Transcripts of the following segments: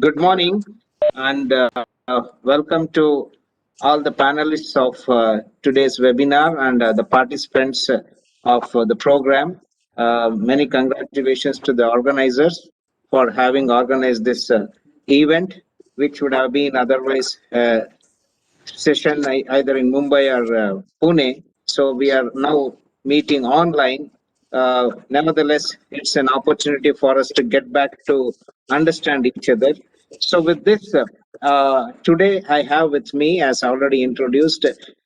Good morning and welcome to all the panelists of today's webinar and the participants of the program. Many congratulations to the organizers for having organized this event, which would have been otherwise session either in Mumbai or Pune. So we are now meeting online. Nevertheless, it's an opportunity for us to get back to understand each other. So with this, today I have with me, as already introduced,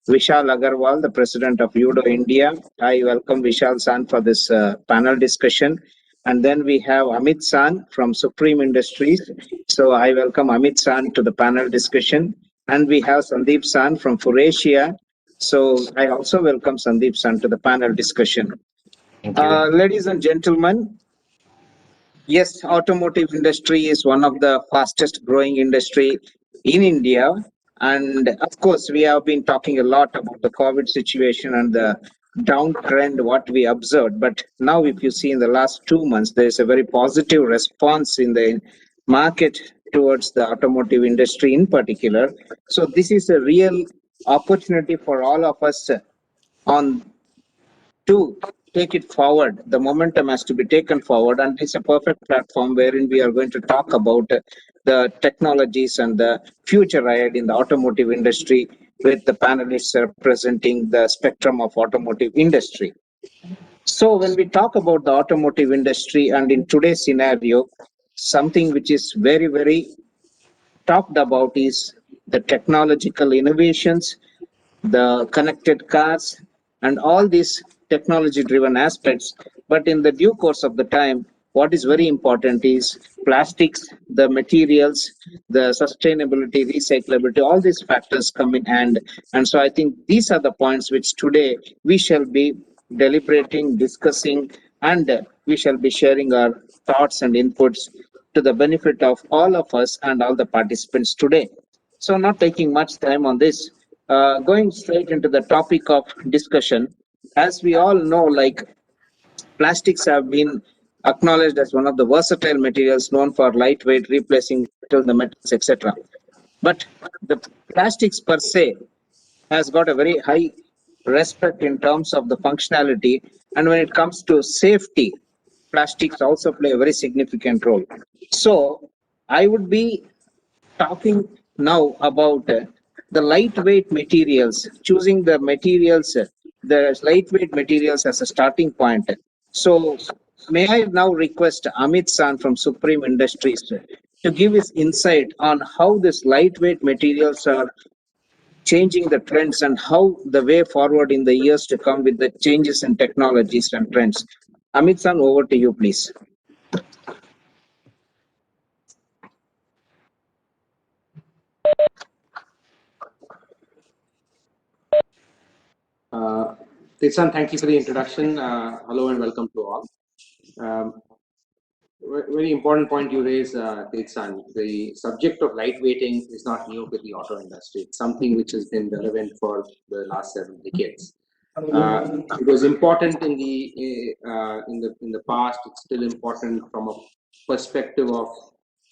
Vishal Agarwal, the president of Judo India. I welcome Vishal San for this panel discussion. And then we have Amit San from Supreme Industries. So I welcome Amit San to the panel discussion. And we have Sandeep San from Furasia. So I also welcome Sandeep San to the panel discussion. Thank you. Ladies and gentlemen, yes, automotive industry is one of the fastest growing industry in India. And of course, we have been talking a lot about the COVID situation and the downtrend, what we observed. But now, if you see in the last 2 months, there is a very positive response in the market towards the automotive industry in particular. So this is a real opportunity for all of us on to take it forward. The momentum has to be taken forward, and it's a perfect platform wherein we are going to talk about the technologies and the future ahead in the automotive industry with the panelists representing the spectrum of automotive industry. So when we talk about the automotive industry and in today's scenario, something which is very, very talked about is the technological innovations, the connected cars, and all these technology driven aspects. But in the due course of the time, what is very important is plastics, the materials, the sustainability, recyclability, all these factors come in hand. And so I think these are the points which today we shall be deliberating, discussing, and we shall be sharing our thoughts and inputs to the benefit of all of us and all the participants today. So, not taking much time on this, going straight into the topic of discussion, as we all know, like plastics have been acknowledged as one of the versatile materials known for lightweight, replacing the metals, etc. But the plastics per se has got a very high respect in terms of the functionality, and when it comes to safety, plastics also play a very significant role. So, I would be talking now about the lightweight materials, choosing the materials, the lightweight materials as a starting point. So, may I now request Amit San from Supreme Industries to give his insight on how this lightweight materials are changing the trends and how the way forward in the years to come with the changes in technologies and trends. Amit San, over to you, please. Tetsan, thank you for the introduction. Hello and welcome to all. Very important point you raise, Tetsan. The subject of lightweighting is not new to the auto industry. It's something which has been relevant for the last 7 decades. It was important in the past. It's still important from a perspective of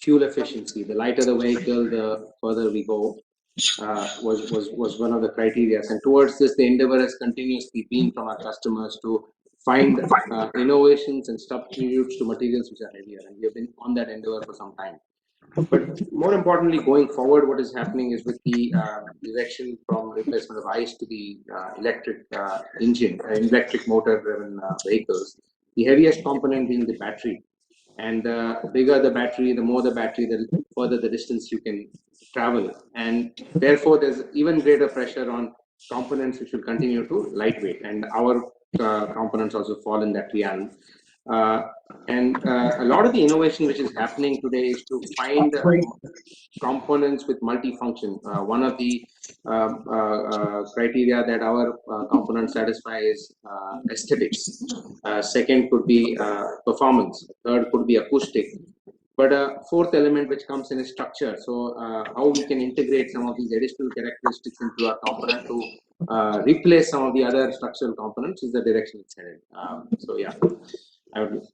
fuel efficiency. The lighter the vehicle, the further we go. Was one of the criteria, and towards this the endeavor has continuously been from our customers to find innovations and substitutes to materials which are heavier, and we have been on that endeavor for some time. But more importantly, going forward, what is happening is with the direction from replacement of ICE to the electric engine, electric motor driven vehicles, the heaviest component being the battery. And the bigger the battery, the more the battery, the further the distance you can travel. And therefore, there's even greater pressure on components which will continue to lightweight. And our components also fall in that realm. A lot of the innovation which is happening today is to find components with multifunction. One of the criteria that our components satisfy is aesthetics. Second could be performance. Third could be acoustic. But a fourth element which comes in is structure. So how we can integrate some of these additional characteristics into our component to replace some of the other structural components is the direction it's headed. So yeah.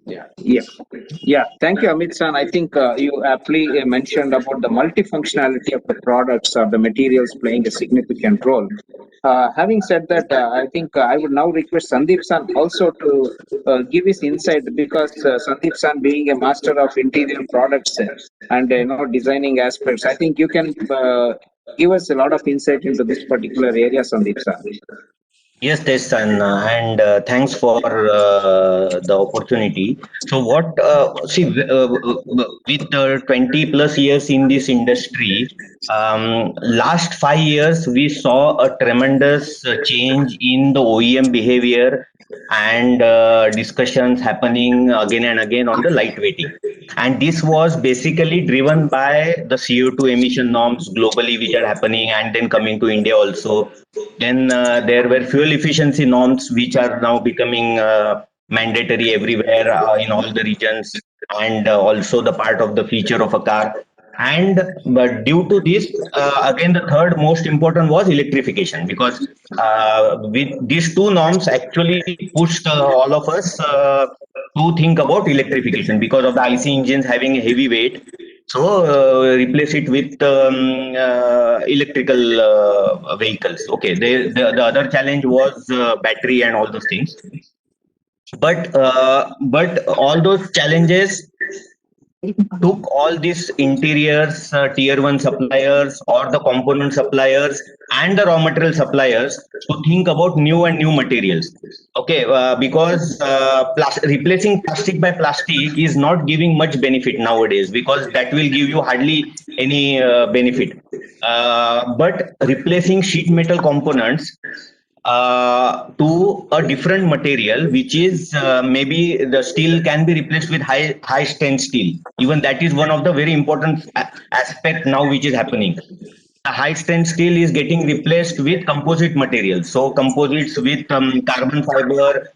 Yeah, yeah. Thank you, Amit San. I think you aptly mentioned about the multifunctionality of the products or the materials playing a significant role. Having said that, I think I would now request Sandeep San also to give his insight because Sandeep San being a master of interior products and designing aspects, I think you can give us a lot of insight into this particular area, Sandeep San. Yes, Tessan, and thanks for the opportunity. So, with 20 plus years in this industry, last 5 years we saw a tremendous change in the OEM behavior and discussions happening again and again on the lightweighting. And this was basically driven by the CO2 emission norms globally, which are happening, and then coming to India also. Then there were fuel efficiency norms, which are now becoming mandatory everywhere in all the regions, and also the part of the feature of a car. And but due to this, again, the third most important was electrification, because with these two norms actually pushed all of us to think about electrification because of the IC engines having a heavy weight. So replace it with electrical vehicles. Okay, the other challenge was battery and all those things. But all those challenges took all these interiors, tier one suppliers or the component suppliers and the raw material suppliers to think about new and new materials. Okay, because replacing plastic by plastic is not giving much benefit nowadays, because that will give you hardly any benefit. But replacing sheet metal components to a different material, which is maybe the steel can be replaced with high strength steel. Even that is one of the very important aspect now which is happening. The high strength steel is getting replaced with composite materials. So composites with carbon fiber,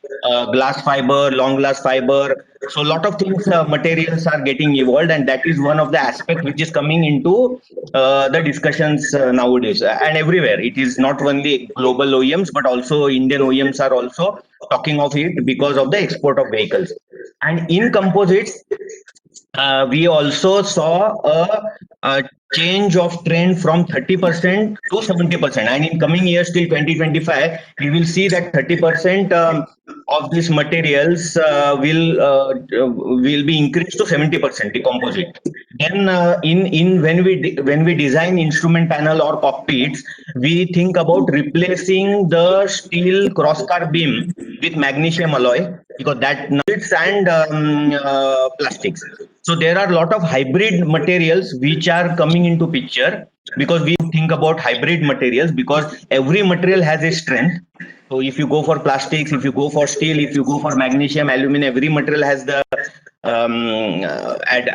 glass fiber, long glass fiber. So a lot of things, materials are getting evolved, and that is one of the aspects which is coming into the discussions nowadays and everywhere. It is not only global OEMs, but also Indian OEMs are also talking of it because of the export of vehicles. And in composites, we also saw a change of trend from 30% to 70%, and in coming years till 2025 we will see that 30% of these materials will be increased to 70% the composite. Then in when we design instrument panel or cockpits, we think about replacing the steel crossbar beam with magnesium alloy, because that and plastics. So there are a lot of hybrid materials which are coming into picture, because we think about hybrid materials because every material has a strength. So if you go for plastics, if you go for steel, if you go for magnesium, aluminum, every material has the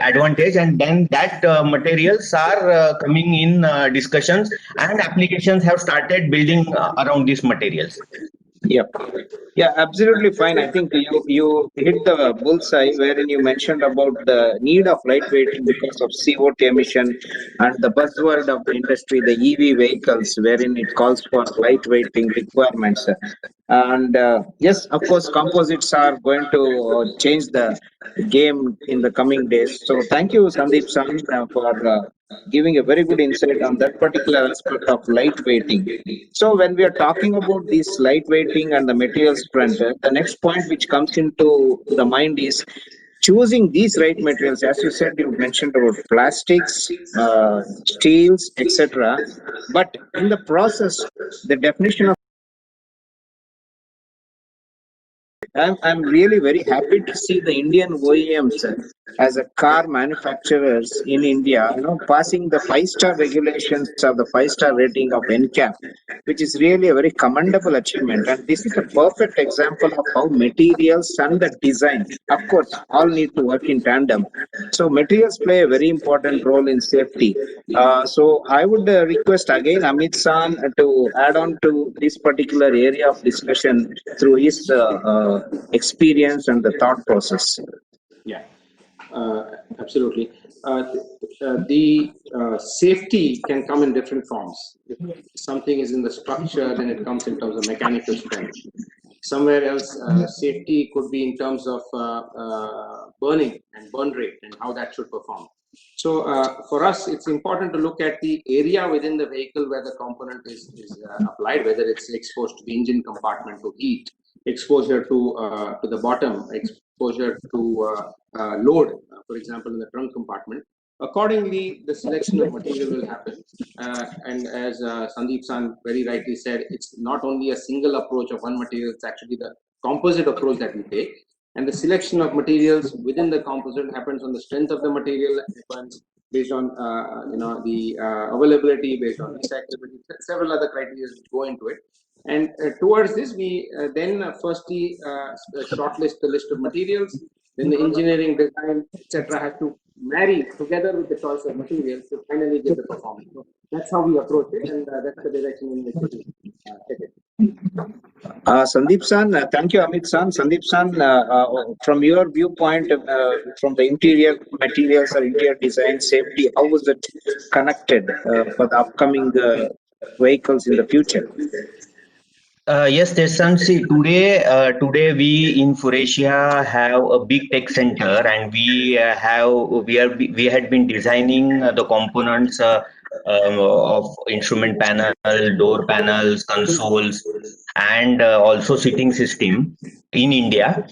advantage, and then that materials are coming in discussions, and applications have started building around these materials. Yep. Yeah, absolutely fine. I think you hit the bullseye wherein you mentioned about the need of lightweighting because of CO2 emission and the buzzword of the industry, the EV vehicles, wherein it calls for lightweighting requirements. And yes, of course, composites are going to change the game in the coming days. So thank you, Sandeep San, for giving a very good insight on that particular aspect of lightweighting. So when we are talking about this lightweighting and the materials front, the next point which comes into the mind is choosing these right materials. As you said, you mentioned about plastics, steels, etc. But in the process, the definition of I'm really very happy to see the Indian OEMs as a car manufacturers in India, passing the 5-star regulations or the 5-star rating of NCAP, which is really a very commendable achievement. And this is a perfect example of how materials and the design, of course, all need to work in tandem. So materials play a very important role in safety. So I would request again Amit San to add on to this particular area of discussion through his experience and the thought process. Yeah, absolutely. The safety can come in different forms. If something is in the structure, then it comes in terms of mechanical strength. Somewhere else, safety could be in terms of burning and burn rate and how that should perform. So for us, it's important to look at the area within the vehicle where the component is applied, whether it's exposed to the engine compartment to heat, exposure to the bottom, exposure to load, for example, in the trunk compartment. Accordingly, the selection of material will happen. And as Sandeep San very rightly said, it's not only a single approach of one material, it's actually the composite approach that we take. And the selection of materials within the composite happens on the strength of the material, happens based on the availability, based on recyclability, several other criteria which go into it. And towards this, we then firstly shortlist the list of materials. Then the engineering, design, etc., has to marry together with the choice of materials to finally get the performance. So that's how we approach it, and that's the direction in which we take it. Sandeep San, thank you, Amit San. Sandeep San, from your viewpoint, from the interior materials or interior design safety, how was it connected for the upcoming vehicles in the future? Yes, Tessan. See, today we in Faurecia have a big tech center, and we had been designing the components of instrument panel, door panels, consoles, and also seating system in India.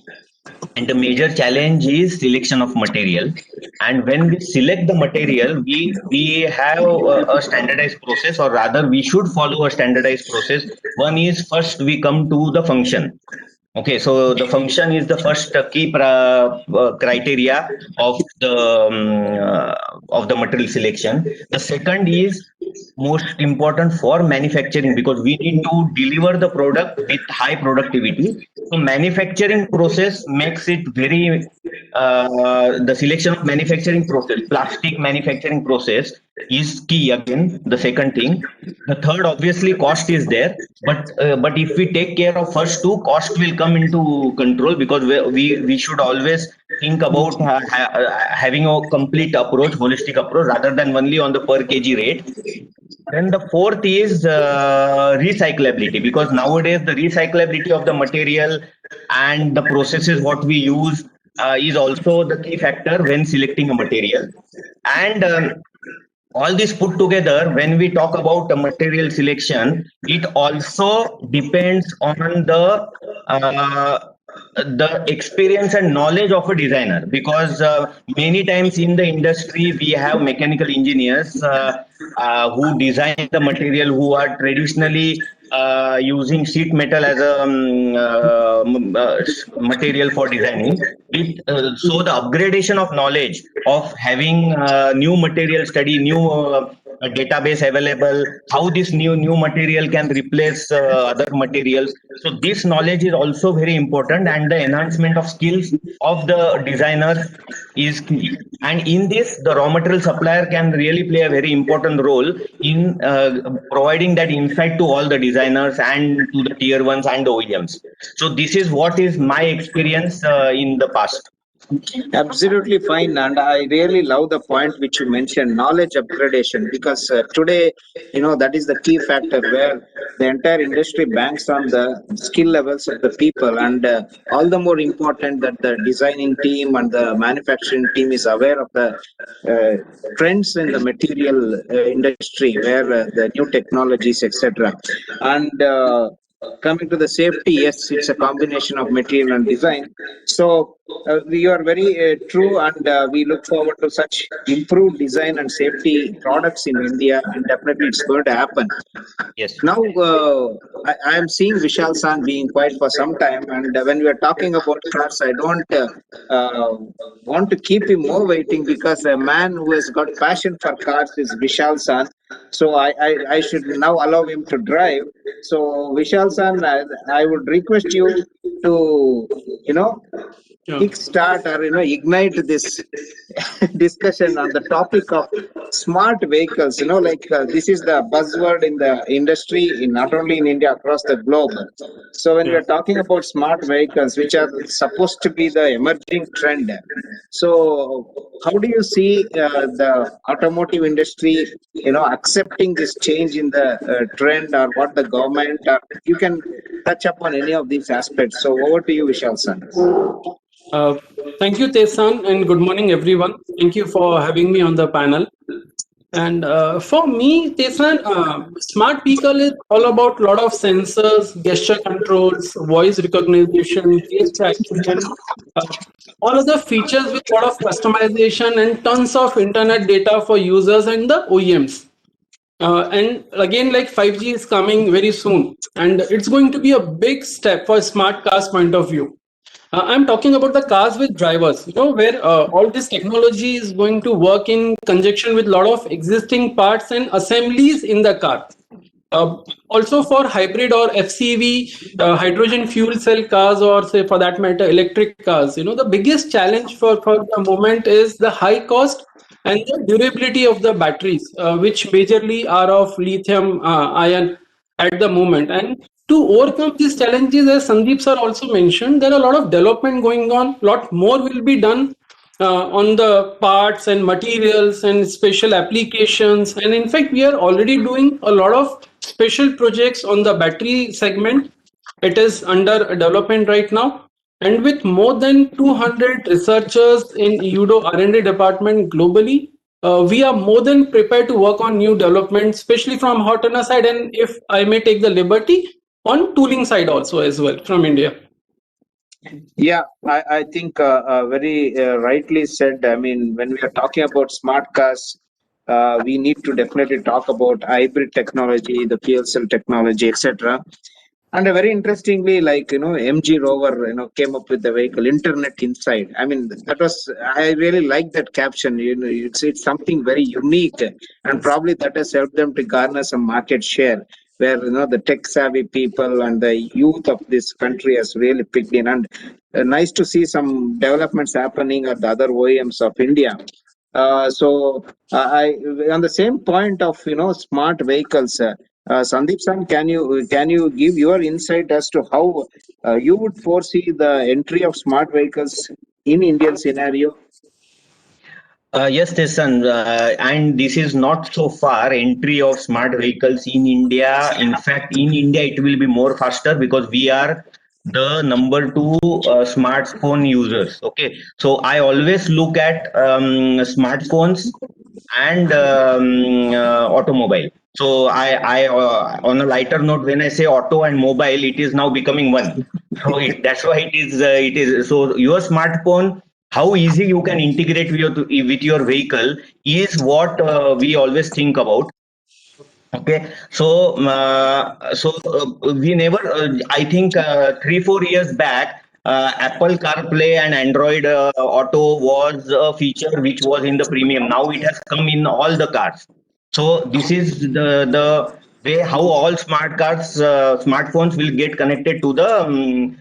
And the major challenge is selection of material. And when we select the material, we have a standardized process, or rather we should follow a standardized process. One is, first we come to the function. Okay, so the function is the first key criteria of the material selection. The second is most important for manufacturing, because we need to deliver the product with high productivity. So manufacturing process makes it very the selection of manufacturing process, plastic manufacturing process is key again, the second thing. The third, obviously cost is there, but if we take care of first two, cost will come into control, because we should always think about having a complete approach, holistic approach, rather than only on the per kg rate. Then the fourth is recyclability, because nowadays the recyclability of the material and the processes what we use is also the key factor when selecting a material. And all this put together, when we talk about the material selection, it also depends on the experience and knowledge of a designer, because many times in the industry we have mechanical engineers who design the material, who are traditionally using sheet metal as a material for designing. So the upgradation of knowledge of having new material study, new database available, how this new material can replace other materials. So this knowledge is also very important, and the enhancement of skills of the designers is key. And in this, the raw material supplier can really play a very important role in providing that insight to all the designers and to the tier ones and the OEMs. So this is what is my experience in the past. Absolutely fine, and I really love the point which you mentioned, knowledge upgradation, because today, that is the key factor where the entire industry banks on the skill levels of the people, and all the more important that the designing team and the manufacturing team is aware of the trends in the material industry, where the new technologies, etc. And coming to the safety, yes, it's a combination of material and design. So we are very true, and we look forward to such improved design and safety products in India, and definitely it's going to happen. Yes. Now, I am seeing Vishal San being quiet for some time, and when we are talking about cars, I don't want to keep him more waiting, because a man who has got passion for cars is Vishal San. So I should now allow him to drive. So Vishal San, I would request you to, kickstart or ignite this discussion on the topic of smart vehicles. This is the buzzword in the industry, not only in India, across the globe. So when we are talking about smart vehicles, which are supposed to be the emerging trend, so how do you see the automotive industry accepting this change in the trend, or what the government, you can touch upon any of these aspects. So over to you, Vishal sir. Uh, Thank you, Tesan, and good morning, everyone. Thank you for having me on the panel. And for me, Tesan, smart vehicle is all about lot of sensors, gesture controls, voice recognition, face tracking, uh, all other features with lot of customization and tons of internet data for users and the OEMs. And again, like 5G is coming very soon, and it's going to be a big step for smart cars point of view. I'm talking about the cars with drivers, where all this technology is going to work in conjunction with a lot of existing parts and assemblies in the car. Also for hybrid or FCV, hydrogen fuel cell cars, or say for that matter, electric cars, the biggest challenge for the moment is the high cost and the durability of the batteries, which majorly are of lithium ion at the moment. And to overcome these challenges, as Sandeep sir also mentioned, there are a lot of development going on. Lot more will be done on the parts and materials and special applications. And in fact, we are already doing a lot of special projects on the battery segment. It is under development right now. And with more than 200 researchers in UDO R&D department globally, we are more than prepared to work on new developments, especially from hot runner side, and if I may take the liberty, on tooling side also as well from India. Yeah, I think very rightly said. I mean, when we are talking about smart cars, we need to definitely talk about hybrid technology, the fuel cell technology, etc. And very interestingly, like MG Rover, came up with the vehicle internet inside. I mean, that was I really like that caption. It's something very unique, and probably that has helped them to garner some market share. Where the tech savvy people and the youth of this country has really picked in, and nice to see some developments happening at the other OEMs of India. I on the same point of smart vehicles. Sandeep San, can you give your insight as to how you would foresee the entry of smart vehicles in Indian scenario? Yes, Tesan, and this is not so far entry of smart vehicles in India. In fact, in India, it will be more faster because we are the number two smartphone users. Okay, so I always look at smartphones and automobile. So on a lighter note, when I say auto and mobile, it is now becoming one. So that's why it is. So your smartphone, how easy you can integrate with your vehicle is what we always think about. Okay, so we never. I think 3-4 years back, Apple CarPlay and Android Auto was a feature which was in the premium. Now it has come in all the cars. So this is the way how all smartphones will get connected to the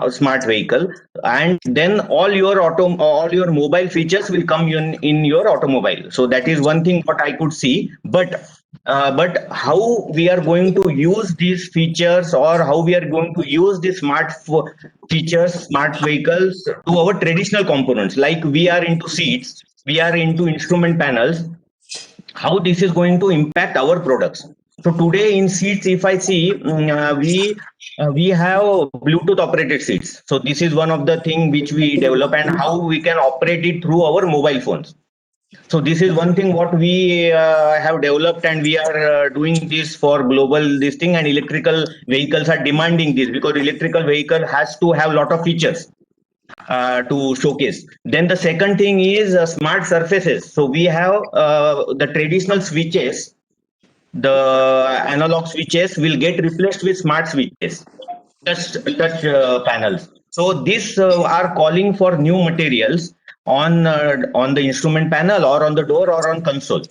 smart vehicle, and then all your mobile features will come in your automobile. So that is one thing what I could see, but how we are going to use these features, or how we are going to use the smart vehicles to our traditional components, like we are into seats, we are into instrument panels, how this is going to impact our products. So today in seats, if I see, we have Bluetooth operated seats. So this is one of the thing which we develop, and how we can operate it through our mobile phones. So this is one thing what we have developed, and we are doing this for global this thing, and electrical vehicles are demanding this because electrical vehicle has to have lot of features to showcase. Then the second thing is smart surfaces. So we have the traditional switches, the analog switches will get replaced with smart switches, touch panels. So these are calling for new materials on the instrument panel, or on the door, or on console.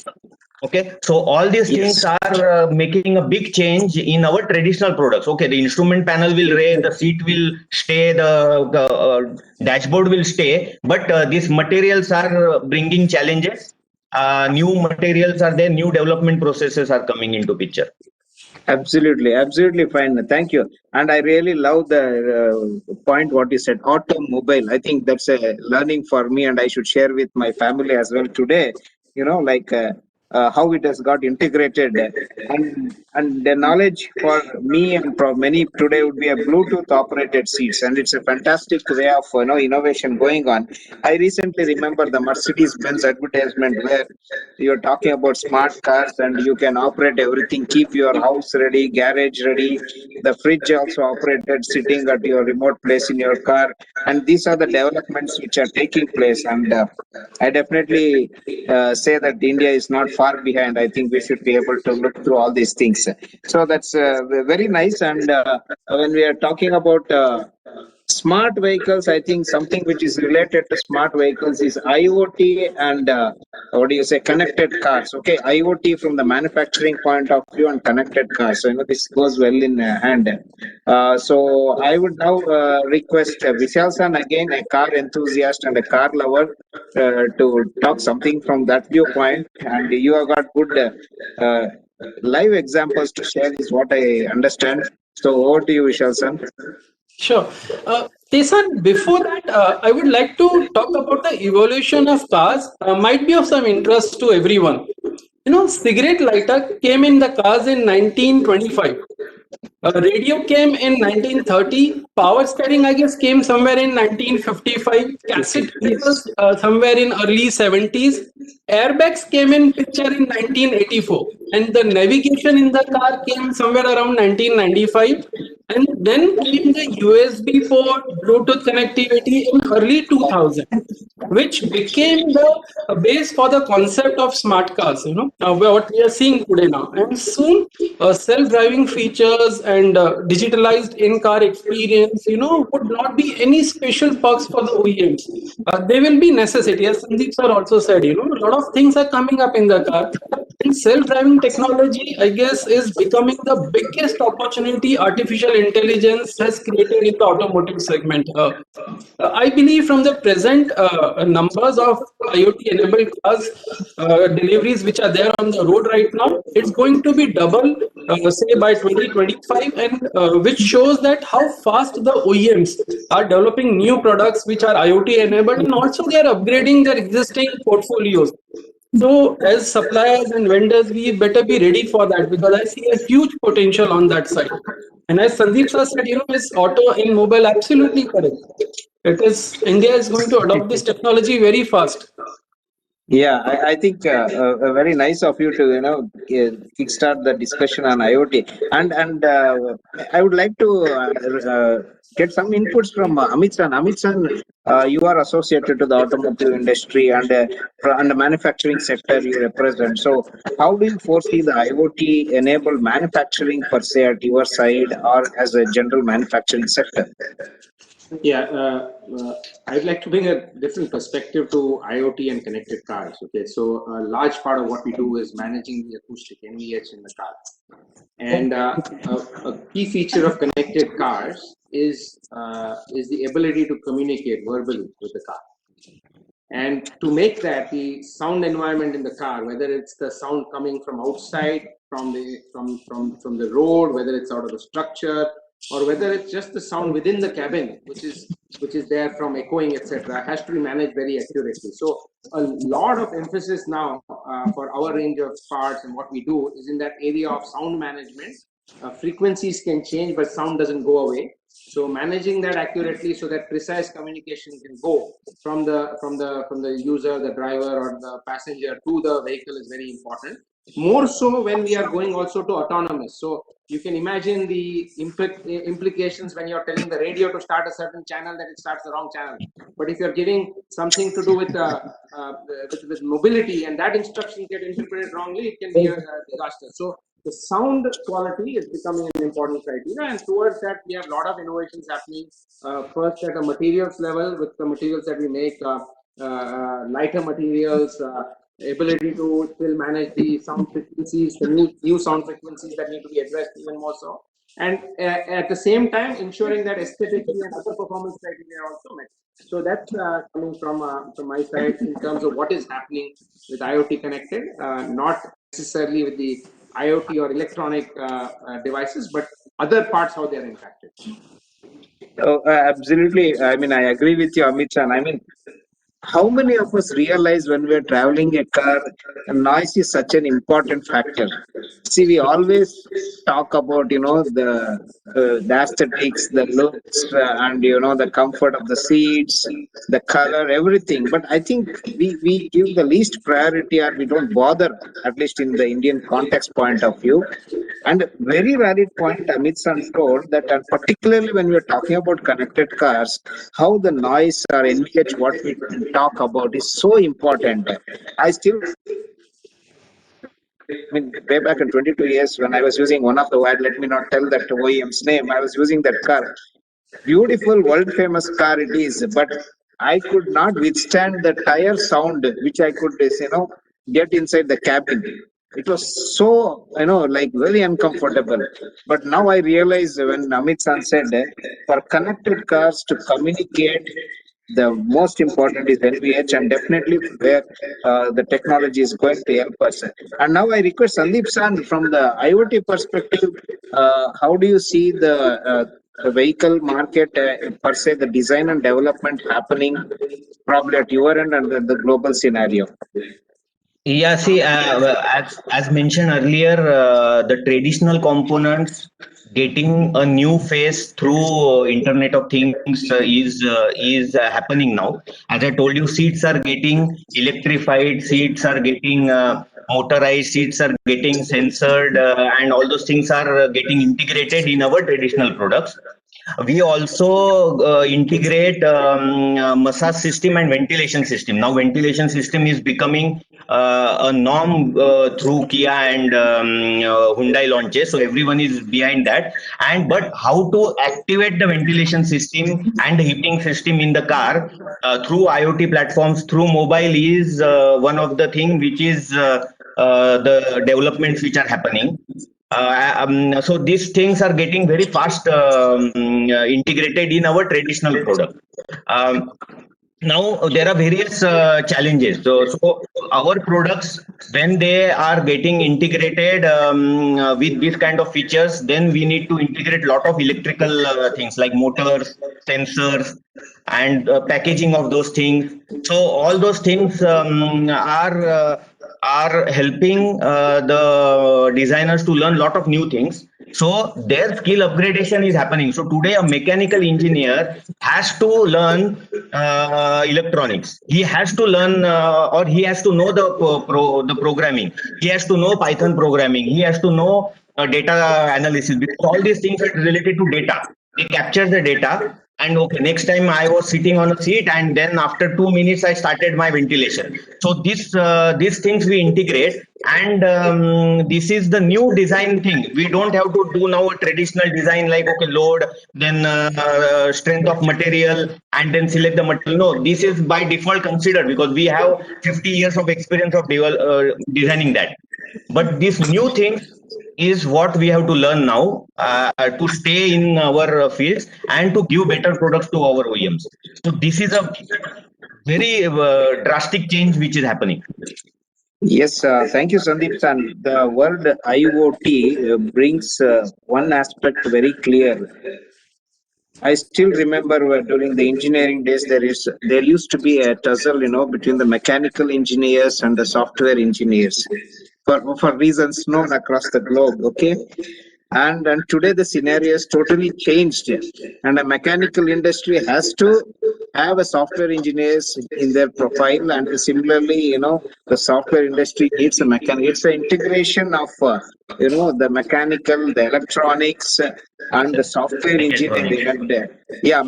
Okay, so all these things are making a big change in our traditional products. Okay, the instrument panel will raise, the seat will stay, the dashboard will stay, but these materials are bringing challenges. New materials are there, new development processes are coming into picture. Absolutely, absolutely fine. Thank you. And I really love the point what you said, automobile. I think that's a learning for me, and I should share with my family as well today. Like how it has got integrated, and the knowledge for me and for many today would be a Bluetooth operated seats, and it's a fantastic way of innovation going on. I recently remember the Mercedes Benz advertisement where you're talking about smart cars and you can operate everything, keep your house ready, garage ready, the fridge also operated sitting at your remote place in your car. And these are the developments which are taking place, and I definitely say that India is not far behind. I think we should be able to look through all these things. So that's very nice. And when we are talking about smart vehicles, I think something which is related to smart vehicles is IoT and what do you say, connected cars. Okay, IoT from the manufacturing point of view and connected cars. So this goes well in hand. So I would now request Vishal San, again a car enthusiast and a car lover, to talk something from that viewpoint. And you have got good live examples to share, is what I understand. So over to you, Vishal San. Sure. Tesan, before that, I would like to talk about the evolution of cars. Might be of some interest to everyone. Cigarette lighter came in the cars in 1925. Radio came in 1930. Power steering, I guess, came somewhere in 1955. Cassette players somewhere in early 70s. Airbags came in picture in 1984. And the navigation in the car came somewhere around 1995. And then came the USB port, Bluetooth connectivity in early 2000, which became the base for the concept of smart cars, what we are seeing today now. And soon, self-driving features and digitalized in-car experience, would not be any special perks for the OEMs. They will be necessity. As Sandeep sir also said, a lot of things are coming up in the car. And self-driving technology, I guess, is becoming the biggest opportunity artificial intelligence has created in the automotive segment. I believe from the present numbers of IoT-enabled cars deliveries which are there on the road right now, it's going to be double, say by 2025, and which shows that how fast the OEMs are developing new products which are IoT-enabled, and also they are upgrading their existing portfolios. So, as suppliers and vendors, we better be ready for that, because I see a huge potential on that side. And as Sandeep sir said, is auto in mobile absolutely correct. It is India is going to adopt this technology very fast. Yeah, I think very nice of you to kickstart the discussion on IoT, and I would like to get some inputs from Amit San. Amit San, you are associated to the automotive industry and the manufacturing sector you represent. So, how do you foresee the IoT enable manufacturing per se at your side or as a general manufacturing sector? Yeah, I'd like to bring a different perspective to IoT and connected cars. Okay, so a large part of what we do is managing the acoustic NVH in the car, and a key feature of connected cars is the ability to communicate verbally with the car. And to make that, the sound environment in the car, whether it's the sound coming from outside, from the road, whether it's out of the structure, or whether it's just the sound within the cabin, which is there from echoing, etc., has to be managed very accurately. So a lot of emphasis now for our range of parts and what we do is in that area of sound management. Frequencies can change, but sound doesn't go away. So managing that accurately so that precise communication can go from the user, the driver, or the passenger to the vehicle is very important. More so when we are going also to autonomous. So you can imagine the implications when you're telling the radio to start a certain channel, that it starts the wrong channel. But if you're giving something to do with mobility and that instruction get interpreted wrongly, it can be a disaster. So the sound quality is becoming an important criteria, and towards that we have a lot of innovations happening. First at a materials level with the materials that we make, lighter materials, ability to still manage the sound frequencies, the new sound frequencies that need to be addressed even more so, and at the same time ensuring that aesthetically and other performance criteria are also met. So that's coming from my side in terms of what is happening with IoT connected, not necessarily with the IoT or electronic devices, but other parts how they are impacted. Oh, absolutely. I mean, I agree with you, Amit San. I mean, how many of us realize when we're traveling a car, noise is such an important factor? See, we always talk about, the aesthetics, the looks, and, the comfort of the seats, the color, everything. But I think we give the least priority, or we don't bother, at least in the Indian context point of view. And very valid point Amit San told that, particularly when we're talking about connected cars, how the noise or NVH, what we talk about, is so important. I still, way back in 22 years when I was using one of the wide, let me not tell that OEM's name, I was using that car. Beautiful, world famous car it is, but I could not withstand the tire sound which I could, get inside the cabin. It was so, like very uncomfortable. But now I realize when Amit San said, for connected cars to communicate, the most important is NVH, and definitely where the technology is going to help us. And now I request Sandeep San, from the IoT perspective, how do you see the vehicle market per se, the design and development happening probably at your end and the global scenario? Yeah, see, as mentioned earlier, the traditional components getting a new face through Internet of Things is happening now. As I told you, seats are getting electrified, seats are getting motorized, seats are getting censored, and all those things are getting integrated in our traditional products. We also integrate massage system and ventilation system. Now, ventilation system is becoming a norm through Kia and Hyundai launches. So everyone is behind that. But how to activate the ventilation system and the heating system in the car through IoT platforms, through mobile, is one of the thing which is the developments which are happening. So these things are getting very fast integrated in our traditional product. Now there are various challenges. So our products, when they are getting integrated with this kind of features, then we need to integrate a lot of electrical things like motors, sensors, and packaging of those things. So all those things are helping the designers to learn a lot of new things. So their skill upgradation is happening. So today a mechanical engineer has to learn electronics. He has to learn or he has to know the programming. He has to know Python programming. He has to know data analysis, because all these things are related to data. They capture the data, and okay, next time I was sitting on a seat, and then after 2 minutes I started my ventilation. So these things we integrate, and this is the new design thing. We don't have to do now a traditional design like, okay, load, then strength of material, and then select the material. No, this is by default considered, because we have 50 years of experience of designing that. But this new thing is what we have to learn now to stay in our fields and to give better products to our OEMs. So this is a very drastic change which is happening. Yes, thank you, Sandeep San. The word IoT brings one aspect very clear. I still remember during the engineering days, there used to be a tussle, between the mechanical engineers and the software engineers for reasons known across the globe. Okay, and today the scenario has totally changed, and a mechanical industry has to have a software engineers in their profile, and similarly, the software industry needs a mechanic. It's an integration of the mechanical, the electronics, and the software engineering, and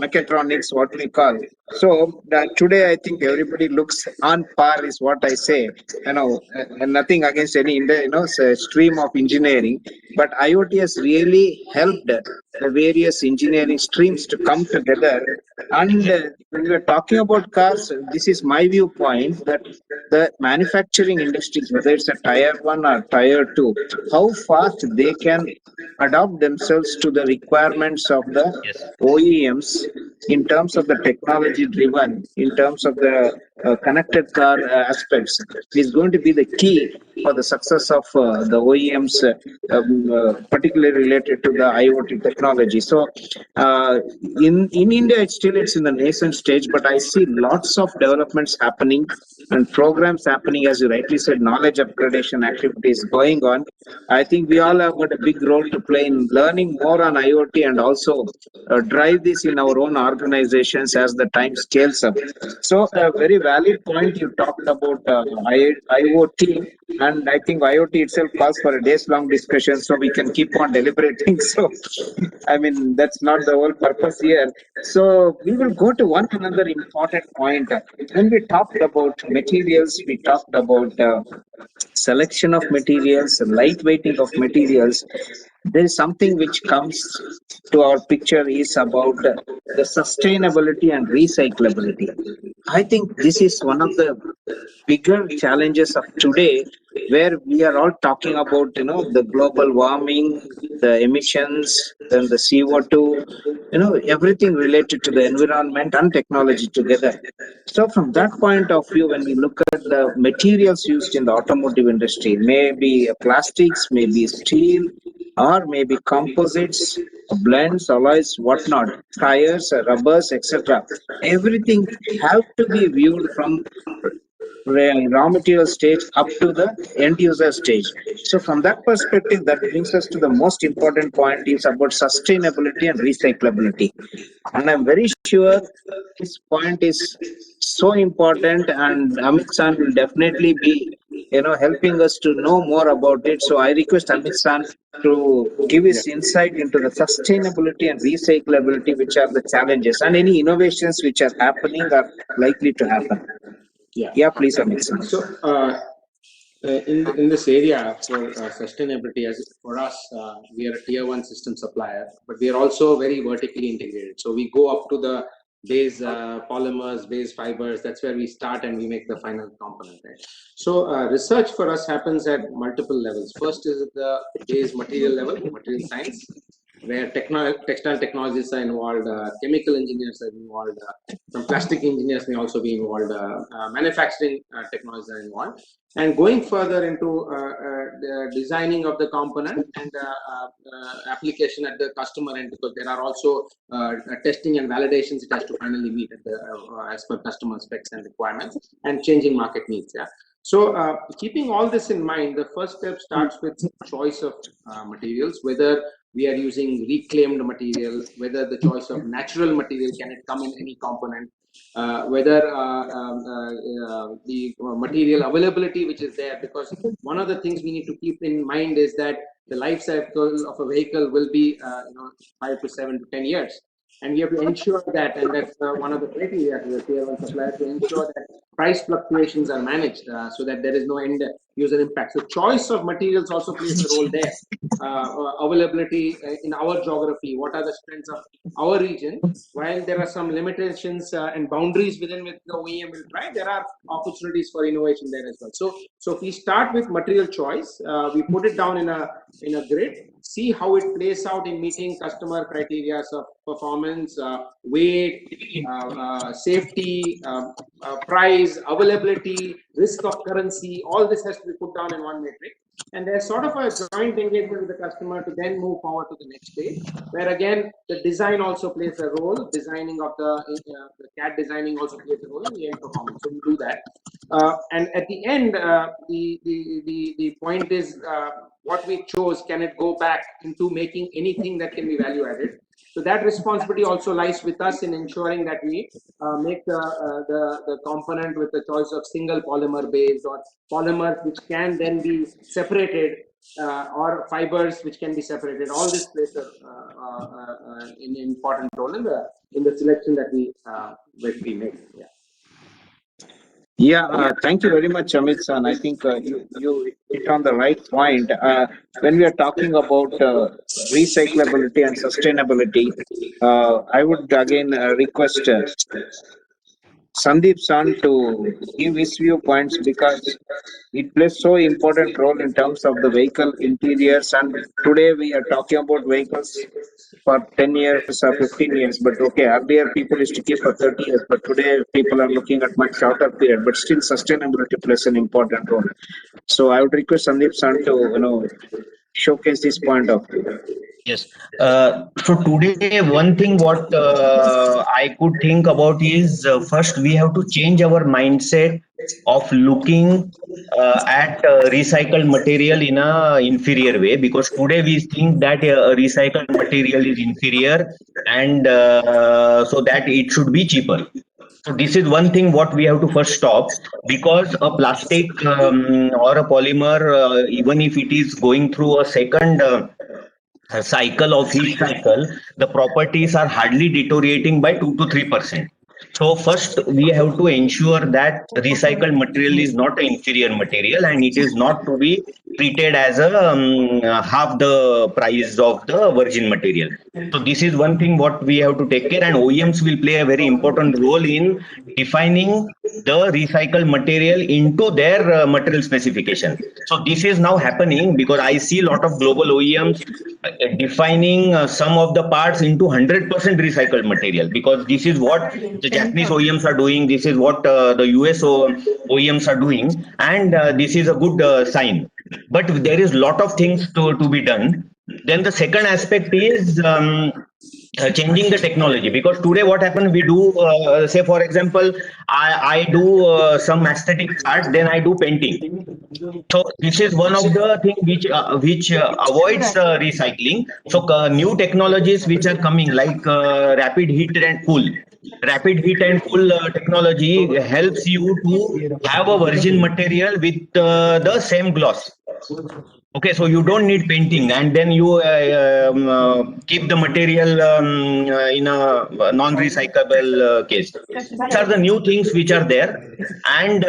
mechatronics, what we call. So today I think everybody looks on par, is what I say. And nothing against any stream of engineering, but IoT has really helped the various engineering streams to come together. And when we are talking about cars, this is my viewpoint, that the manufacturing industries, whether it's a tier 1 or tier 2, how fast they can adapt themselves to the requirements of the OEMs in terms of the technology driven, in terms of the connected car aspects is going to be the key for the success of the OEMs, particularly related to the IoT technology. So, in India, it's in the nascent stage, but I see lots of developments happening and programs happening, as you rightly said, knowledge upgradation activities going on. I think we all have got a big role to play in learning more on IoT and also drive this in our own organizations as the time scales up. So, a very valid point you talked about IoT, and I think IoT itself calls for a days long discussion, so we can keep on deliberating. So, I mean, that's not the whole purpose here. So, we will go to one another important point. When we talked about materials, we talked about selection of materials, lightweighting of materials. There is something which comes to our picture is about the sustainability and recyclability. I think this is one of the bigger challenges of today, where we are all talking about, the global warming, the emissions, then the CO2, everything related to the environment and technology together. So from that point of view, when we look at the materials used in the automotive industry, maybe plastics, maybe steel, or maybe composites, blends, alloys, whatnot, tires, rubbers, etc. Everything have to be viewed from raw material stage up to the end user stage. So from that perspective, that brings us to the most important point is about sustainability and recyclability. And I'm very sure this point is so important, and Amit San will definitely be, helping us to know more about it. So I request Amit San to give his insight into the sustainability and recyclability, which are the challenges and any innovations which are happening or likely to happen. Yeah, please, Amit San. So, in this area for sustainability, as for us, we are a tier one system supplier, but we are also very vertically integrated. So we go up to the base polymers, base fibers. That's where we start, and we make the final component. Right? So research for us happens at multiple levels. First is at the base material level, material science, where textile technologists are involved, chemical engineers are involved, some plastic engineers may also be involved, manufacturing technologists are involved, and going further into the designing of the component and application at the customer end, because there are also testing and validations it has to finally meet at the, as per customer specs and requirements and changing market needs. Yeah. So keeping all this in mind, the first step starts with choice of materials, whether we are using reclaimed material, whether the choice of natural material, can it come in any component, whether the material availability which is there, because one of the things we need to keep in mind is that the life cycle of a vehicle will be 5 to 7 to 10 years. And we have to ensure that, and that's one of the criteria to the tier one supplier, to ensure that price fluctuations are managed so that there is no end user impact. So choice of materials also plays a role there. Availability in our geography, what are the strengths of our region? While there are some limitations and boundaries within which the OEM will try, there are opportunities for innovation there as well. So if we start with material choice, we put it down in a grid, see how it plays out in meeting customer criteria of performance, weight, safety, price, availability, risk of currency. All this has to be put down in one metric. And there's sort of a joint engagement with the customer to then move forward to the next stage, where again the design also plays a role. Designing of the CAD designing also plays a role in the end performance. So we do that, and at the end, the point is what we chose. Can it go back into making anything that can be value added? So that responsibility also lies with us in ensuring that we make the component with the choice of single polymer based, or polymers which can then be separated, or fibers which can be separated. All this plays an important role in the selection that we make. Yeah. Yeah, thank you very much, Amit San. I think you hit on the right point. When we are talking about recyclability and sustainability, I would again request Sandeep San to give his viewpoints because it plays so important role in terms of the vehicle interiors. And today we are talking about vehicles for 10 years or 15 years. But okay, earlier people used to keep for 30 years, but today people are looking at much shorter period. But still, sustainability plays an important role. So I would request Sandeep San to showcase this point of view. Yes. So today, one thing what I could think about is first we have to change our mindset of looking at recycled material in a inferior way, because today we think that recycled material is inferior, and so that it should be cheaper. So this is one thing what we have to first stop, because a plastic or a polymer, even if it is going through a second cycle of heat cycle, the properties are hardly deteriorating by 2 to 3%. So first we have to ensure that recycled material is not an inferior material, and it is not to be treated as a half the price of the virgin material. So this is one thing what we have to take care, and OEMs will play a very important role in defining the recycled material into their material specification. So this is now happening because I see a lot of global OEMs defining some of the parts into 100% recycled material, because this is what the Japanese OEMs are doing, this is what the US OEMs are doing, and this is a good sign. But there is a lot of things to be done. Then the second aspect is changing the technology, because today what happens, we do say for example, I do some aesthetic art, then I do painting. So this is one of the things which avoids recycling. So new technologies which are coming, like rapid heat and cool. Rapid heat and cool technology helps you to have a virgin material with the same gloss. Okay, so you don't need painting, and then you keep the material in a non-recyclable case. These are the new things which are there, and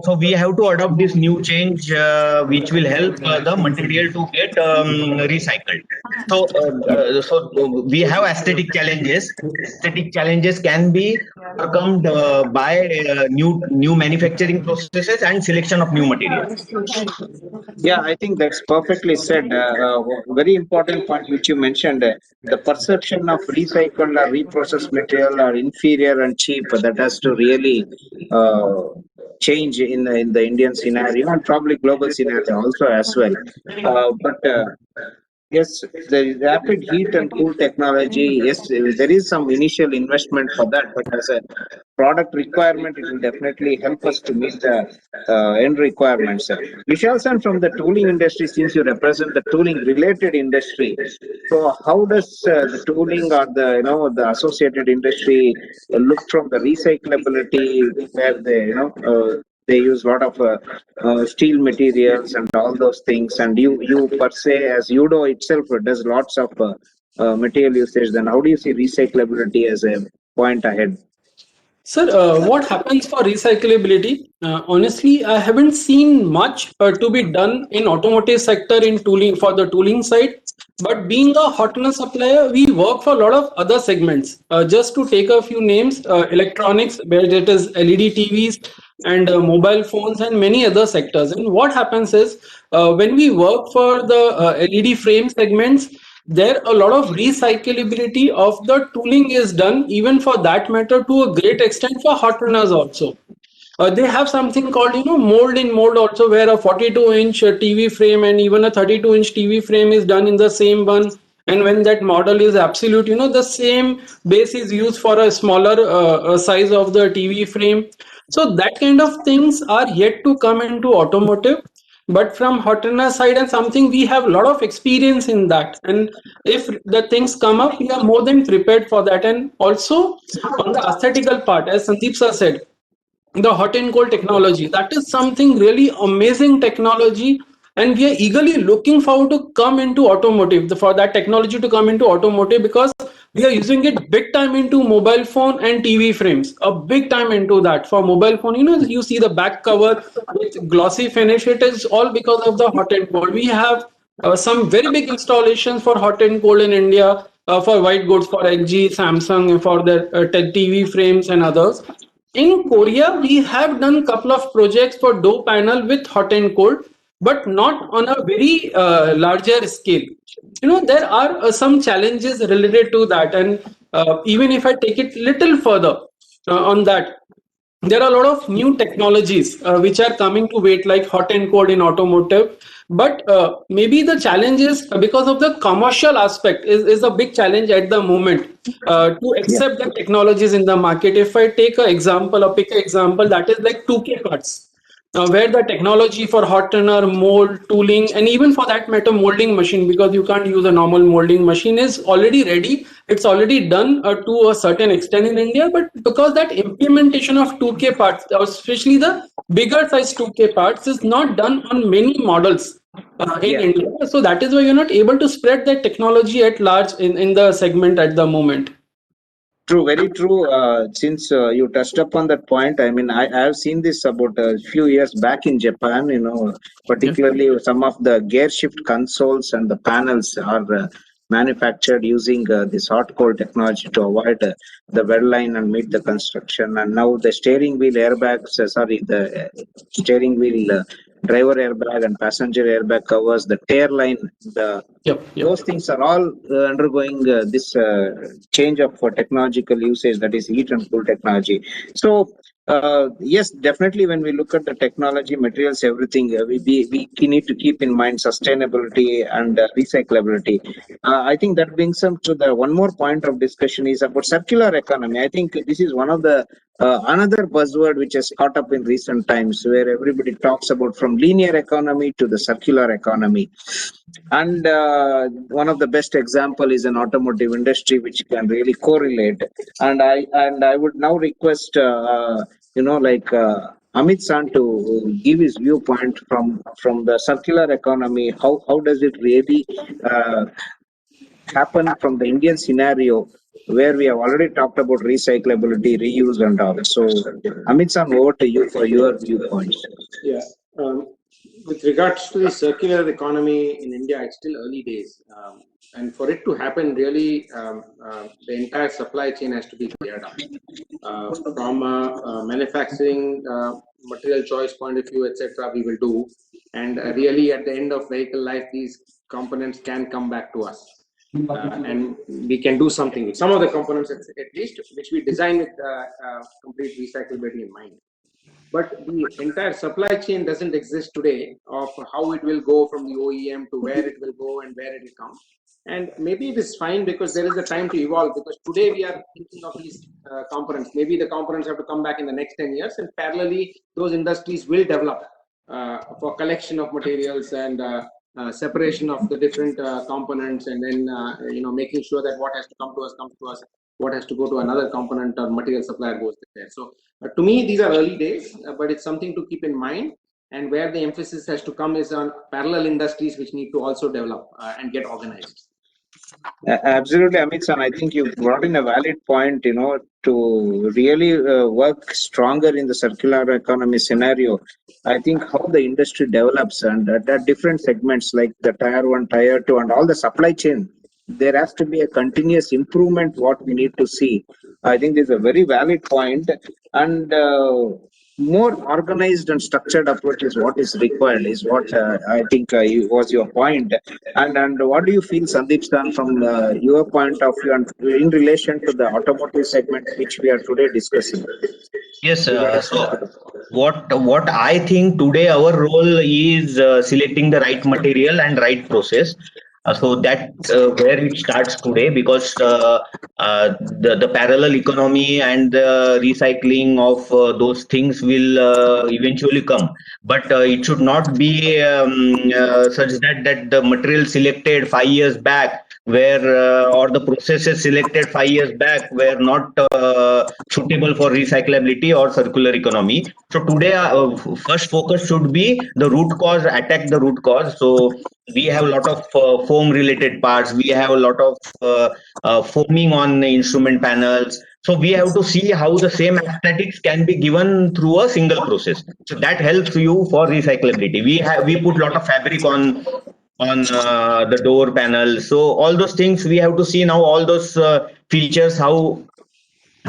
so we have to adopt this new change, which will help the material to get recycled. So we have aesthetic challenges. Aesthetic challenges can be overcome by new manufacturing processes and selection of new materials. Yeah, I think that's perfectly said. Very important point which you mentioned. The perception of recycled or reprocessed material are inferior and cheap. That has to really change in the Indian scenario and probably global scenario also as well. But yes, the rapid heat and cool technology, yes, there is some initial investment for that, but as a product requirement, it will definitely help us to meet the end requirements. Vishal-san, from the tooling industry, since you represent the tooling related industry, so how does the tooling or the associated industry look from the recyclability, where they use a lot of steel materials and all those things, and you per se, as Udo itself does lots of material usage, then how do you see recyclability as a point ahead? Sir, what happens for recyclability? Honestly, I haven't seen much to be done in automotive sector in tooling for the tooling side. But being a hot runner supplier, we work for a lot of other segments. Just to take a few names, electronics, where it is LED TVs and mobile phones and many other sectors. And what happens is when we work for the LED frame segments, there a lot of recyclability of the tooling is done, even for that matter, to a great extent for hot runners also. They have something called mold in mold also, where a 42-inch TV frame and even a 32-inch TV frame is done in the same one. And when that model is absolute, the same base is used for a smaller size of the TV frame. So that kind of things are yet to come into automotive. But from hot runner side and something, we have a lot of experience in that. And if the things come up, we are more than prepared for that. And also on the aesthetical part, as Sandeep sir said, the hot and cold technology, that is something really amazing technology, and we are eagerly looking forward to come into automotive, for that technology to come into automotive, because we are using it big time into mobile phone and TV frames, a big time into that. For mobile phone, you see the back cover with glossy finish, it is all because of the hot and cold. We have some very big installations for hot and cold in India, for white goods, for LG, Samsung, for their TV frames and others. in Korea, we have done couple of projects for door panel with hot and cold, but not on a very larger scale. There are some challenges related to that, and even if I take it little further on that, there are a lot of new technologies which are coming to wait, like hot and cold in automotive. But maybe the challenge is because of the commercial aspect is a big challenge at the moment to Yeah. accept the technologies in the market. If I take an example or pick an example, that is like 2K parts, where the technology for hot runner, mold, tooling, and even for that matter, molding machine, because you can't use a normal molding machine, is already ready. It's already done to a certain extent in India, but because that implementation of 2K parts, especially the bigger size 2K parts, is not done on many models in Yeah. India. So that is why you're not able to spread that technology at large in the segment at the moment. True, very true. Since you touched upon that point, I mean, I have seen this about a few years back in Japan, Yeah. particularly some of the gear shift consoles and the panels are manufactured using this hot cold technology to avoid the weld line and meet the construction. And now the steering wheel airbags, the steering wheel driver airbag and passenger airbag covers, the tail line, Yep. those things are all undergoing this change of technological usage, that is heat and cool technology. So yes, definitely when we look at the technology, materials, everything, we need to keep in mind sustainability and recyclability. I think that brings us to the one more point of discussion is about circular economy. I think this is one of the another buzzword which has caught up in recent times, where everybody talks about from linear economy to the circular economy. And one of the best example is an automotive industry which can really correlate. And I would now request Amit San to give his viewpoint from the circular economy. How does it really uh, happen from the Indian scenario, where we have already talked about recyclability, reuse, and all. So, Amit San, over to you for your viewpoints. Yeah. With regards to the circular economy in India, it's still early days. And for it to happen, really, the entire supply chain has to be cleared up. From a manufacturing material choice point of view, etc., we will do. And really, at the end of vehicle life, these components can come back to us. And we can do something with some of the components, at least, which we design with complete recyclability in mind. But the entire supply chain doesn't exist today of how it will go from the OEM to where it will go and where it will come. And maybe it is fine because there is a time to evolve, because today we are thinking of these components. Maybe the components have to come back in the next 10 years, and parallelly those industries will develop for collection of materials and separation of the different components, and then making sure that what has to come to us comes to us, what has to go to another component or material supplier goes there. So to me, these are early days, but it's something to keep in mind. And where the emphasis has to come is on parallel industries which need to also develop and get organized. Absolutely, Amit San. I think you brought in a valid point, to really work stronger in the circular economy scenario. I think how the industry develops and at different segments like the tier 1, tier 2, and all the supply chain, there has to be a continuous improvement what we need to see. I think this is a very valid point. And more organized and structured approach is what is required, is what I think was your point. And what do you feel, Sandeep San, from your point of view and in relation to the automotive segment which we are today discussing? Yes, so what I think today our role is selecting the right material and right process. So that where it starts today, because the parallel economy and the recycling of those things will eventually come, but it should not be such that the material selected 5 years back where or the processes selected 5 years back were not suitable for recyclability or circular economy. So today first focus should be the root cause, attack the root cause. So we have a lot of foam related parts, we have a lot of foaming on the instrument panels. So we have to see how the same aesthetics can be given through a single process, so that helps you for recyclability. We put a lot of fabric on the door panel, so all those things we have to see now, all those features, how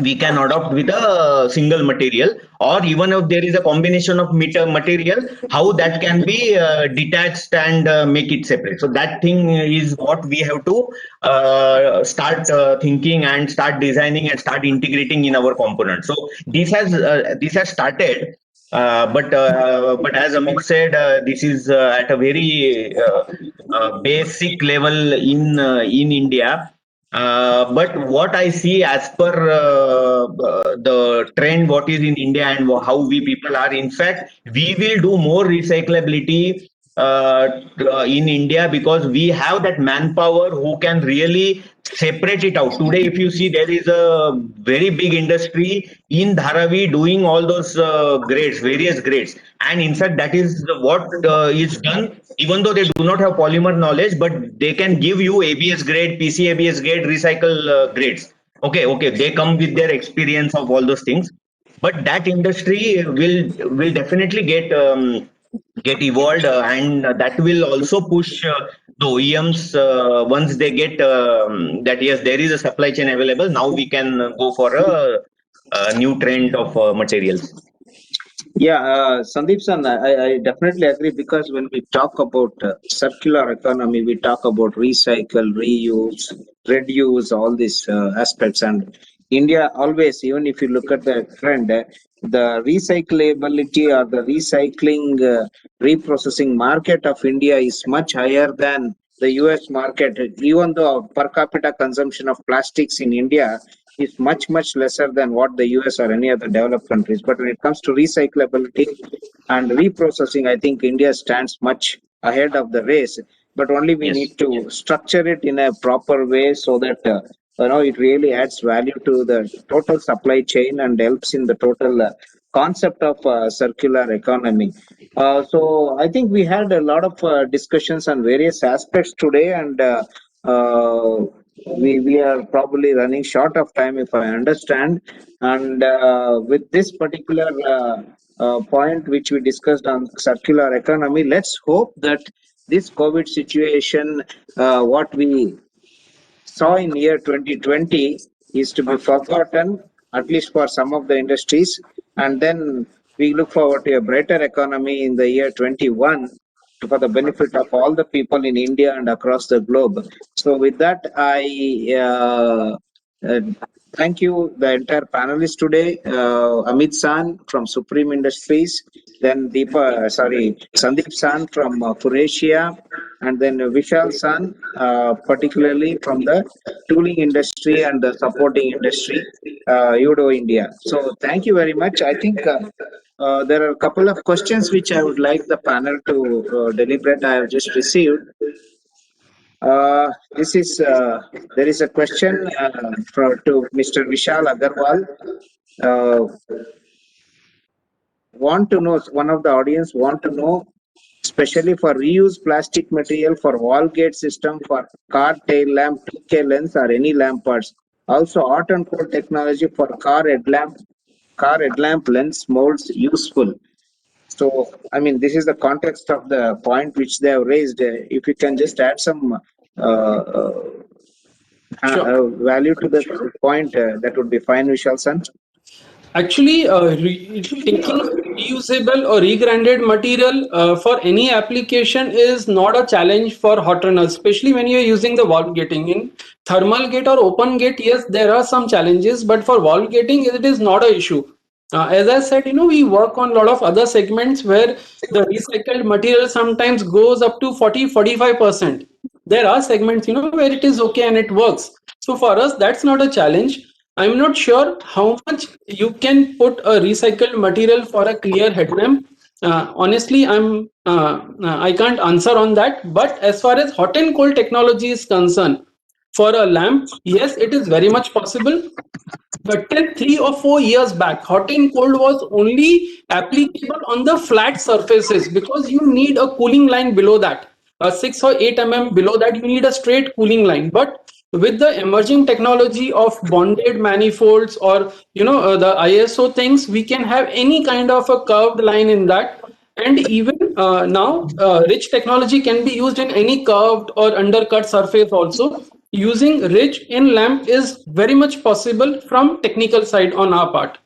we can adopt with a single material, or even if there is a combination of material, how that can be detached and make it separate. So that thing is what we have to start thinking and start designing and start integrating in our components. So this has started, but as Amit said, this is at a very basic level in India. But what I see as per the trend, what is in India and how we people are, in fact, we will do more recyclability in India, because we have that manpower who can really separate it out. Today, if you see, there is a very big industry in Dharavi doing all those grades, various grades. And in fact, that is what is done, even though they do not have polymer knowledge, but they can give you ABS grade, PC ABS grade, recycle grades. Okay, they come with their experience of all those things. But that industry will definitely get evolved, and that will also push the OEMs once they get that yes, there is a supply chain available. Now we can go for a new trend of materials. Yeah, Sandeep San, I definitely agree, because when we talk about circular economy, we talk about recycle, reuse, reduce, all these aspects. And India always, even if you look at the trend, the recyclability or the recycling, reprocessing market of India is much higher than the US market, even though per capita consumption of plastics in India is much lesser than what the US or any other developed countries. But when it comes to recyclability and reprocessing, I think India stands much ahead of the race. But only we Yes. need to structure it in a proper way, so that it really adds value to the total supply chain and helps in the total concept of circular economy. So I think we had a lot of discussions on various aspects today, and uh, we are probably running short of time, if I understand. And with this particular point which we discussed on circular economy, let's hope that this COVID situation, what we saw in year 2020, is to be forgotten, at least for some of the industries. And then we look forward to a brighter economy in the year 21, for the benefit of all the people in India and across the globe. So with that, I uh, thank you, the entire panelists today. Amit San from Supreme Industries, then Sandeep San from Furasia, and then Vishal San, particularly from the tooling industry and the supporting industry, Udo India. So thank you very much. I think there are a couple of questions which I would like the panel to deliberate. I have just received. There is a question to Mr. Vishal Agarwal. Want to know, one of the audience want to know, especially for reused plastic material for wall gate system for car tail lamp, TK lens, or any lamp parts. Also, hot and cold technology for car headlamp lens molds useful. So, I mean, this is the context of the point which they have raised. If you can just add some value to the point, that would be fine, Vishal San. Actually, taking reusable or regrinded material for any application is not a challenge for hot runners, especially when you're using the valve gating. In thermal gate or open gate, yes, there are some challenges, but for valve gating, it is not an issue. As I said, we work on a lot of other segments where the recycled material sometimes goes up to 40-45%. There are segments, where it is okay and it works. So for us, that's not a challenge. I'm not sure how much you can put a recycled material for a clear headlamp. Honestly, I can't answer on that. But as far as hot and cold technology is concerned, for a lamp, yes, it is very much possible. But till 3 or 4 years back, hot and cold was only applicable on the flat surfaces, because you need a cooling line below that. 6 or 8 below that, you need a straight cooling line. But with the emerging technology of bonded manifolds, or the ISO things, we can have any kind of a curved line in that. And even now, rich technology can be used in any curved or undercut surface also. using ridge in lamp is very much possible from technical side on our part.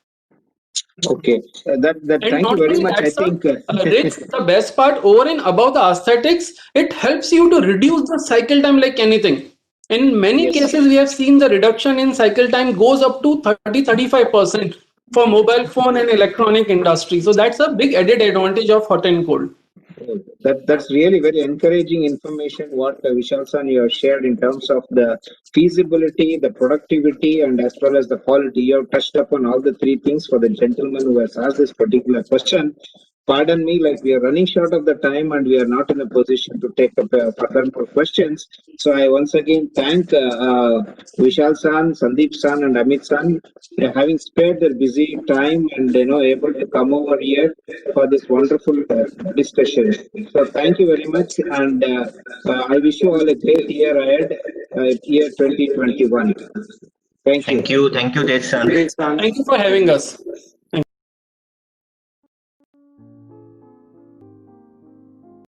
Okay, that And thank you not very only much. that, I sir, think Rich, the best part over and above the aesthetics, it helps you to reduce the cycle time like anything. In many Yes. cases, we have seen the reduction in cycle time goes up to 30-35% for mobile phone and electronic industry. So that's a big added advantage of hot and cold. That's really very encouraging information what Vishal San you have shared in terms of the feasibility, the productivity, and as well as the quality. You have touched upon all the three things for the gentleman who has asked this particular question. Pardon me, like we are running short of the time and we are not in a position to take up further more questions. So I once again thank Vishal San, Sandeep San, and Amit San for having spared their busy time and able to come over here for this wonderful discussion. So thank you very much, and I wish you all a great year ahead, year 2021. Thank you. Thank you, Tej san. Thank you, Tej san. Thank you for having us.